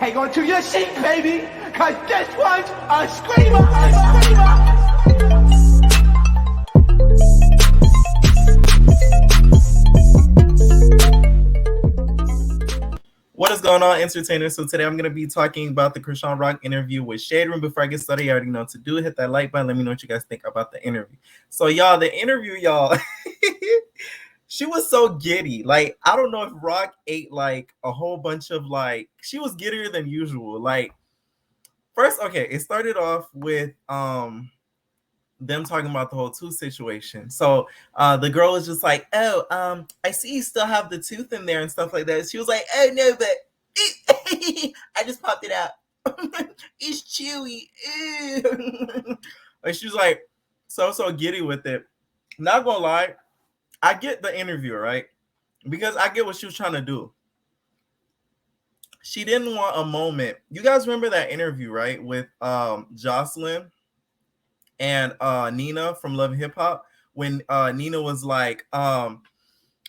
Hang on to your seat, baby, cause this one's a screamer, a screamer. What is going on, entertainers? So today I'm going to be talking about the Chrisean Rock interview with Shaderoom. Before I get started, you already know what to do. Hit that like button. Let me know what you guys think about the interview. So y'all, the interview, y'all, she was so giddy. Like, I don't know if Rock ate like a whole bunch of like, she was giddier than usual. Like, first, okay, it started off with them talking about the whole tooth situation. So the girl was just like, oh, I see you still have the tooth in there and stuff like that. She was like, oh no, but I just popped it out. It's chewy. And she was like so giddy with it. Not gonna lie, I get the interview, right? Because I get what she was trying to do. She didn't want a moment. You guys remember that interview, right? With Jocelyn and Nina from Love and Hip Hop, when Nina was like, I'm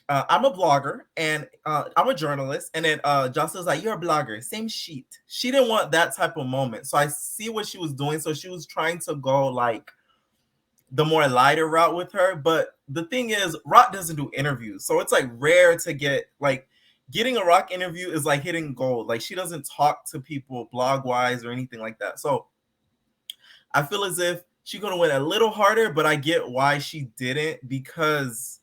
a blogger and I'm a journalist, and then Jocelyn's like, you're a blogger, same sheet. She didn't want that type of moment, so I see what she was doing. So she was trying to go like the more lighter route with her. But the thing is, Rock doesn't do interviews, so it's like rare to get like getting a Rock interview is like hitting gold. Like, she doesn't talk to people blog wise or anything like that. So I feel as if she could have went a little harder, but I get why she didn't, because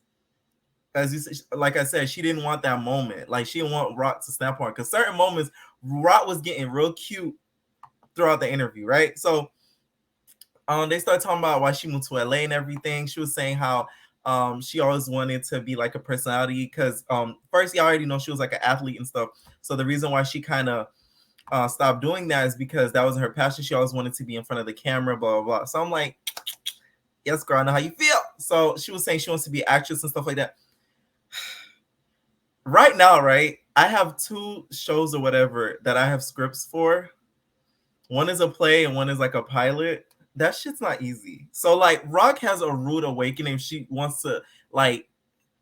as you said, like I said, she didn't want that moment. Like, she didn't want Rock to snap on her, because certain moments Rock was getting real cute throughout the interview, right? So they started talking about why she moved to LA and everything. She was saying how she always wanted to be like a personality, because first, you already know she was like an athlete and stuff. So the reason why she kind of stopped doing that is because that wasn't her passion. She always wanted to be in front of the camera, blah, blah, blah. So I'm like, yes, girl, I know how you feel. So she was saying she wants to be an actress and stuff like that. Right now, right, I have 2 shows or whatever that I have scripts for. One is a play and one is like a pilot. That shit's not easy. So like, Rock has a rude awakening if she wants to like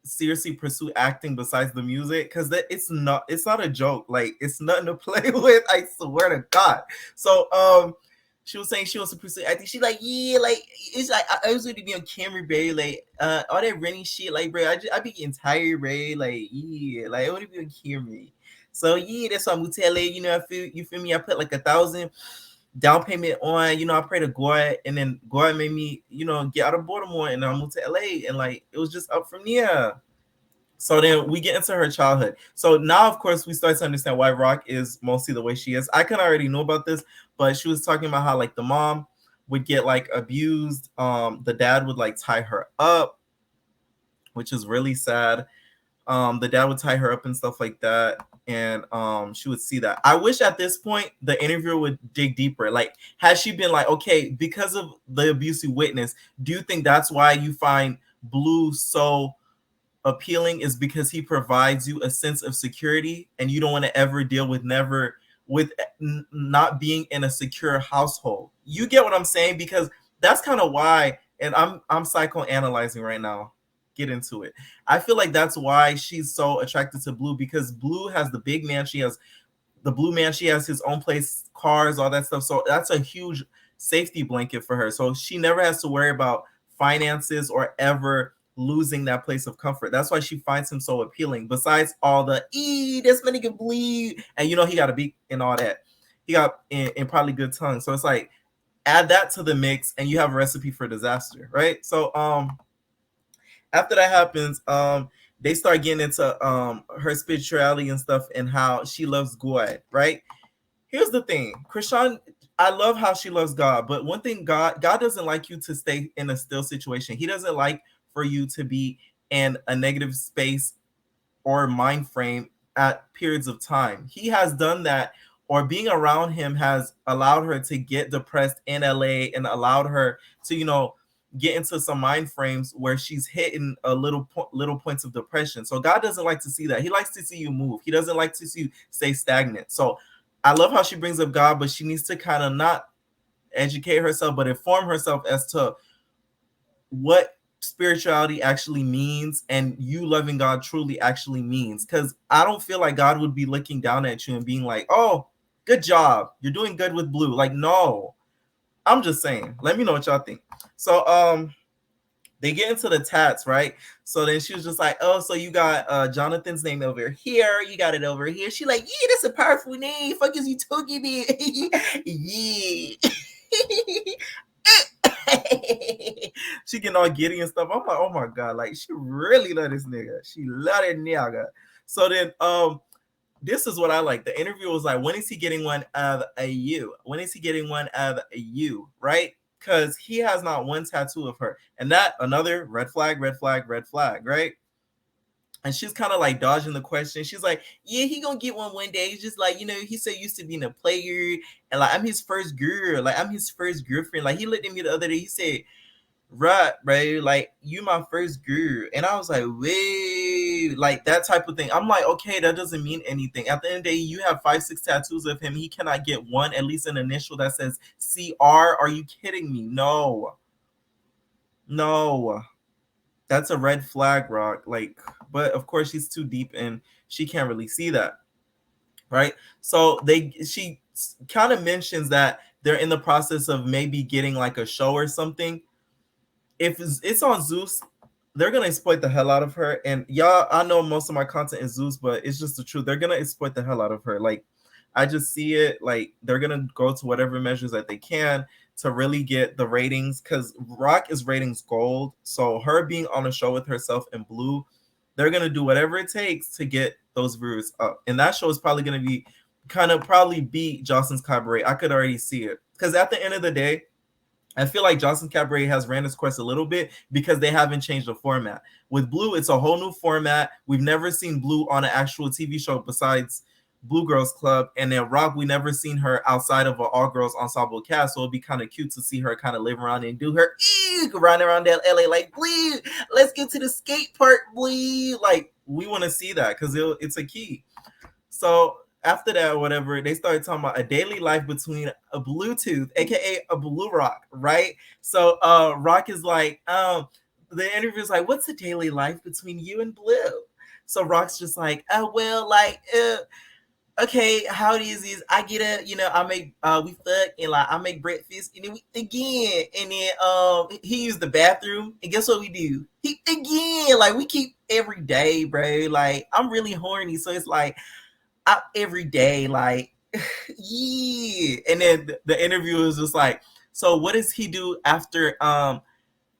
seriously pursue acting besides the music, because it's not a joke. Like, it's nothing to play with, I swear to God. So she was saying she wants to pursue acting. She like, yeah, like, it's like I was going to be on camera, bro. Like all that running shit, like, bro, I be getting tired, bro. Like, yeah, like, I want to be on camera. So yeah, that's why I'm gonna tell you, you know, you feel me, I put like 1,000 down payment on, you know, I pray to God, and then God made me, you know, get out of Baltimore, and I moved to LA, and like, it was just up from there. So then we get into her childhood. So now, of course, we start to understand why Rock is mostly the way she is. I can already know about this, but she was talking about how like the mom would get like abused. The dad would like tie her up, which is really sad. The dad would tie her up and stuff like that, and she would see that. I wish at this point the interviewer would dig deeper. Like, has she been like, okay, because of the abuse you witnessed, do you think that's why you find Blue so appealing, is because he provides you a sense of security, and you don't want to ever deal with not being in a secure household? You get what I'm saying? Because that's kind of why, and I'm psychoanalyzing right now. Get into it. I feel like that's why she's so attracted to Blue, because Blue has the big man. She has the Blue man. She has his own place, cars, all that stuff. So that's a huge safety blanket for her. So she never has to worry about finances or ever losing that place of comfort. That's why she finds him so appealing. Besides all the this man can bleed, and you know, he got a beat and all that. He got in probably good tongue. So it's like, add that to the mix, and you have a recipe for disaster, right? So after that happens, they start getting into her spirituality and stuff, and how she loves God, right? Here's the thing, Chrisean, I love how she loves God, but one thing, God doesn't like you to stay in a still situation. He doesn't like for you to be in a negative space or mind frame at periods of time. He has done that, or being around him has allowed her to get depressed in LA, and allowed her to, you know, get into some mind frames where she's hitting a little points of depression. So God doesn't like to see that. He likes to see you move. He doesn't like to see you stay stagnant. So I love how she brings up God, but she needs to kind of not educate herself, but inform herself as to what spirituality actually means, and you loving God truly actually means. Because I don't feel like God would be looking down at you and being like, oh, Good job. You're doing good with Blue. Like, no. I'm just saying. Let me know what y'all think. So they get into the tats, right? So then she was just like, oh, so you got Jonathan's name over here, you got it over here. She like, yeah, that's a powerful name. Fuck is you talking about? Yeah. She getting all giddy and stuff. I'm like, oh my god, like she really love this nigga. She love that nigga. So then this is what I like. The interview was like, when is he getting one of a you? When is he getting one of a you? Right? Because he has not one tattoo of her. And that another red flag, red flag, red flag, right? And she's kind of like dodging the question. She's like, yeah, he gonna get one day. He's just like, you know, he said used to being a player. And like, I'm his first girl. Like, I'm his first girlfriend. Like, he looked at me the other day. He said, right, bro, like you my first girl. And I was like, wait, like that type of thing. I'm like, okay, that doesn't mean anything. At the end of the day, you have 5-6 tattoos of him. He cannot get one, at least an initial that says CR. Are you kidding me? No. That's a red flag, Rock. Like, but of course she's too deep and she can't really see that. Right? So she kind of mentions that they're in the process of maybe getting like a show or something. If it's on Zeus, they're gonna exploit the hell out of her. And y'all, I know most of my content is Zeus, but it's just the truth. They're gonna exploit the hell out of her. Like, I just see it. Like, they're gonna go to whatever measures that they can to really get the ratings, because Rock is ratings gold. So her being on a show with herself and Blue, they're gonna do whatever it takes to get those viewers up. And that show is probably gonna be probably beat Jocelyn's Cabaret. I could already see it, because at the end of the day, I feel like Jocelyn Cabaret has ran its course a little bit because they haven't changed the format. With Blue, it's a whole new format. We've never seen Blue on an actual TV show besides Blue Girls Club. And then Rock, we never seen her outside of an all-girls ensemble cast. So it'd be kind of cute to see her kind of live around and do her run around that LA like, Blue, let's get to the skate park, Blue. Like, we want to see that because it's a key. So after that, whatever, they started talking about a daily life between a Bluetooth, aka a Blue Rock, right? So Rock is like, the interview is like, what's the daily life between you and Blue? So Rock's just like, oh well, like okay, how it is I get up, you know, I make we fuck and like I make breakfast and then we again, and then he used the bathroom and guess what we do? He again, like we keep every day, bro. Like I'm really horny, so it's like out every day, like yeah. And then the interviewer was just like, so what does he do after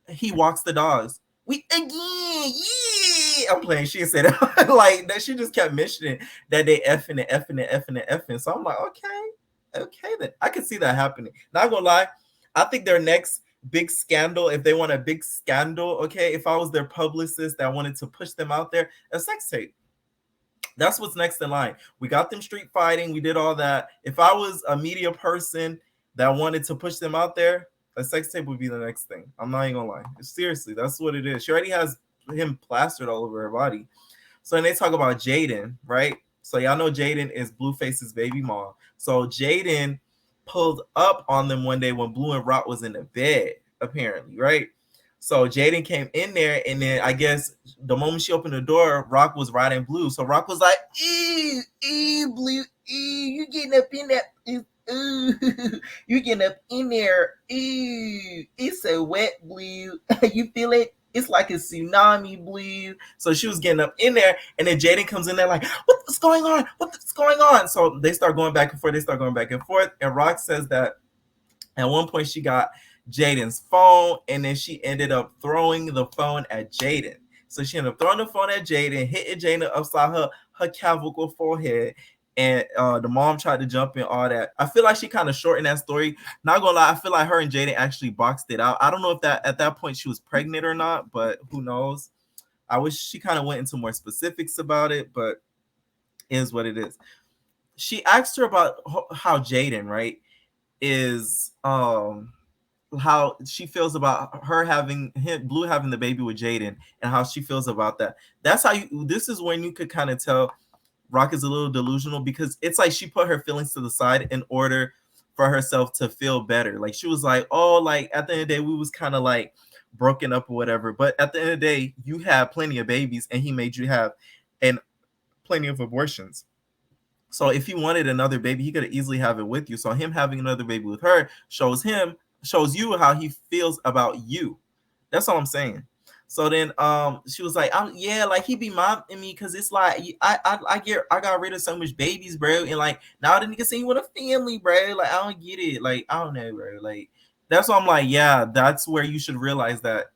he walks the dogs? We again, yeah. I'm playing. She said like that. She just kept mentioning that they effing and effing and effing and effing. So I'm like, okay, then I can see that happening. Not gonna lie, I think their next big scandal, if they want a big scandal, okay, if I was their publicist that wanted to push them out there, a sex tape. That's what's next in line. We got them street fighting. We did all that. If I was a media person that wanted to push them out there, a sex tape would be the next thing. I'm not even gonna lie. Seriously, that's what it is. She already has him plastered all over her body. So then they talk about Jaden, right? So y'all know Jaden is Blueface's baby mom. So Jaden pulled up on them one day when Blue and Rock was in the bed, apparently, right? So Jaden came in there, and then I guess the moment she opened the door, Rock was riding Blue. So Rock was like, Blue, you getting up in that, you getting up in there, it's so wet, Blue. You feel it? It's like a tsunami, Blue. So she was getting up in there, and then Jaden comes in there like, what's going on? What's going on? So they start going back and forth. And Rock says that at one point she got Jaden's phone, and then she ended up throwing the phone at Jaden. So she ended up throwing the phone at Jaden, hitting Jaden upside her clavicle forehead, and the mom tried to jump in, all that. I feel like she kind of shortened that story. Not gonna lie, I feel like her and Jaden actually boxed it out. I don't know if that at that point she was pregnant or not, but who knows? I wish she kind of went into more specifics about it, but it is what it is. She asked her about how Jaden, right, is how she feels about her having Blue having the baby with Jaden, and how she feels about that. That's how this is when you could kind of tell Rock is a little delusional, because it's like she put her feelings to the side in order for herself to feel better. Like she was like, oh, like at the end of the day, we was kind of like broken up or whatever. But at the end of the day, you had plenty of babies and he made you have and plenty of abortions. So if he wanted another baby, he could easily have it with you. So him having another baby with her shows you how he feels about you. That's all I'm saying. So then she was like, yeah, like he be mobbing me because it's like I got rid of so much babies, bro. And like now the nigga see you with a family, bro. Like I don't get it. Like I don't know, bro. Like that's why I'm like, yeah, that's where you should realize that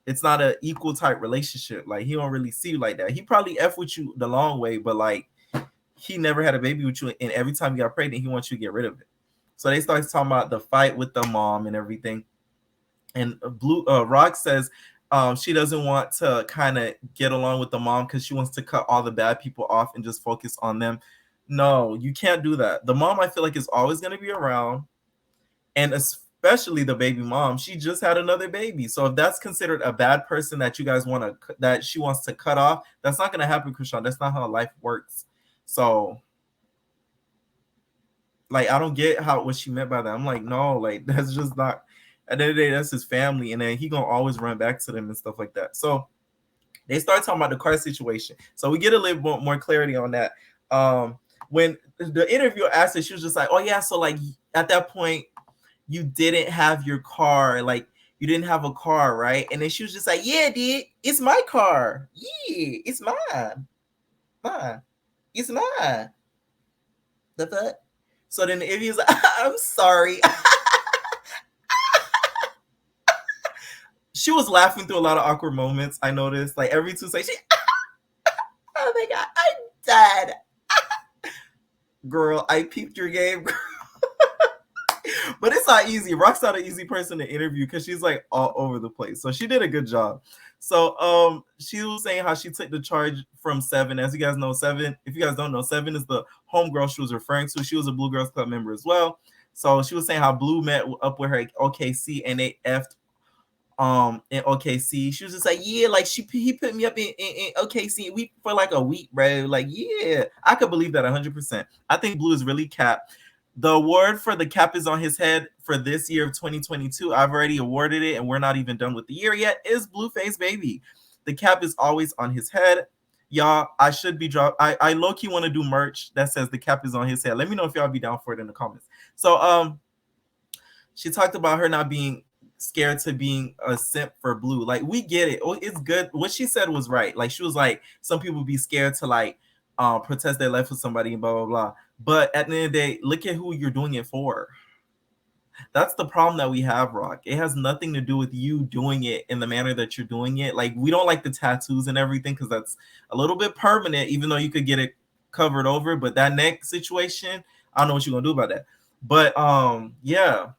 it's not an equal type relationship. Like he don't really see you like that. He probably F with you the long way, but like he never had a baby with you, and every time you got pregnant, he wants you to get rid of it. So they started talking about the fight with the mom and everything. And Blue Rock says she doesn't want to kind of get along with the mom because she wants to cut all the bad people off and just focus on them. No, you can't do that. The mom, I feel like, is always going to be around, and especially the baby mom. She just had another baby, so if that's considered a bad person that you guys want to that she wants to cut off, that's not going to happen, Chrisean. That's not how life works. So like I don't get how what she meant by that. I'm like, no, like that's just not at the end of the day, that's his family, and then he gonna always run back to them and stuff like that. So they start talking about the car situation. So we get a little more clarity on that. When the interviewer asked her, she was just like, oh yeah, so like at that point you didn't have your car, like you didn't have a car, right? And then she was just like, yeah, dude, it's my car. Yeah, it's mine. Mine. It's mine. The fuck? So then the interviewer's like, I'm sorry. She was laughing through a lot of awkward moments. I noticed, like every 2 seconds, oh my god, I'm dead. Girl, I peeped your game. But it's not easy. Rock's not an easy person to interview because she's like all over the place. So she did a good job. So she was saying how she took the charge from Seven. As you guys know, Seven, if you guys don't know, Seven is the homegirl she was referring to. She was a Blue Girls Club member as well. So she was saying how Blue met up with her at OKC and they effed in OKC. She was just like, yeah, like he put me up in OKC for like a week, bro. Like, yeah, I could believe that 100%. I think Blue is really capped. The award for the cap is on his head for this year of 2022. I've already awarded it, and we're not even done with the year yet. Is Blueface Baby. The cap is always on his head. Y'all, I should be I low-key want to do merch that says the cap is on his head. Let me know if y'all be down for it in the comments. So she talked about her not being scared to being a simp for Blue. Like, we get it. It's good. What she said was right. Like, she was like, some people be scared to like protest their life with somebody and blah blah blah. But at the end of the day, look at who you're doing it for. That's the problem that we have, Rock. It has nothing to do with you doing it in the manner that you're doing it. Like, we don't like the tattoos and everything because that's a little bit permanent, even though you could get it covered over. But that neck situation, I don't know what you're gonna do about that. But yeah,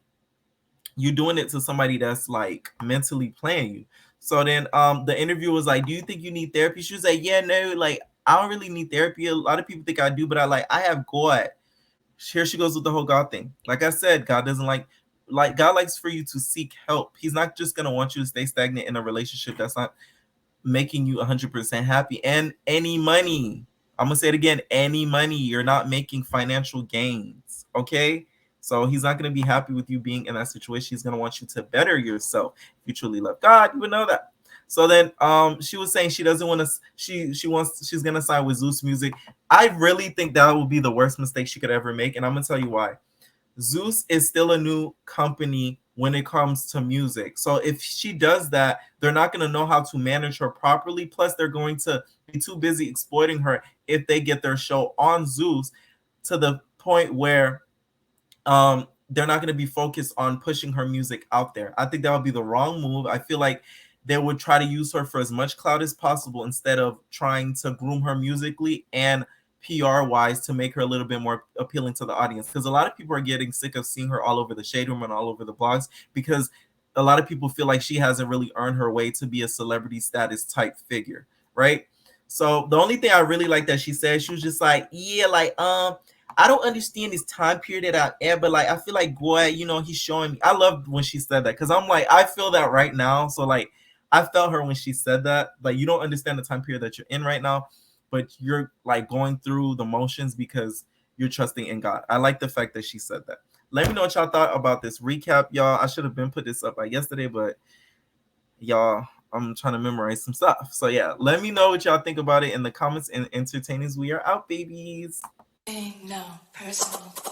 you're doing it to somebody that's like mentally playing you. So then the interview was like, do you think you need therapy? She was like, yeah, no, like I don't really need therapy. A lot of people think I do, but I have God. Here she goes with the whole God thing. Like I said, God doesn't like God likes for you to seek help. He's not just gonna want you to stay stagnant in a relationship that's not making you 100% happy. And any money, I'm gonna say it again, any money, you're not making financial gains. Okay. So he's not going to be happy with you being in that situation. He's going to want you to better yourself. If you truly love God, you would know that. So then she was saying she doesn't want to, she's going to sign with Zeus Music. I really think that would be the worst mistake she could ever make. And I'm going to tell you why. Zeus is still a new company when it comes to music. So if she does that, they're not going to know how to manage her properly. Plus, they're going to be too busy exploiting her if they get their show on Zeus to the point where they're not going to be focused on pushing her music out there. I think that would be the wrong move. I feel like they would try to use her for as much clout as possible instead of trying to groom her musically and PR wise to make her a little bit more appealing to the audience. Because a lot of people are getting sick of seeing her all over the Shaderoom and all over the blogs because a lot of people feel like she hasn't really earned her way to be a celebrity status type figure, right? So the only thing I really like that she said, she was just like, yeah, like I don't understand this time period that I'm at, but like I feel like boy, you know, he's showing me. I love when she said that because I'm like, I feel that right now. So like I felt her when she said that. Like, you don't understand the time period that you're in right now, but you're like going through the motions because you're trusting in God. I like the fact that she said that. Let me know what y'all thought about this recap, y'all. I should have been put this up by yesterday, but y'all, I'm trying to memorize some stuff. So yeah, let me know what y'all think about it in the comments. And entertainers, we are out, babies. No personal thing.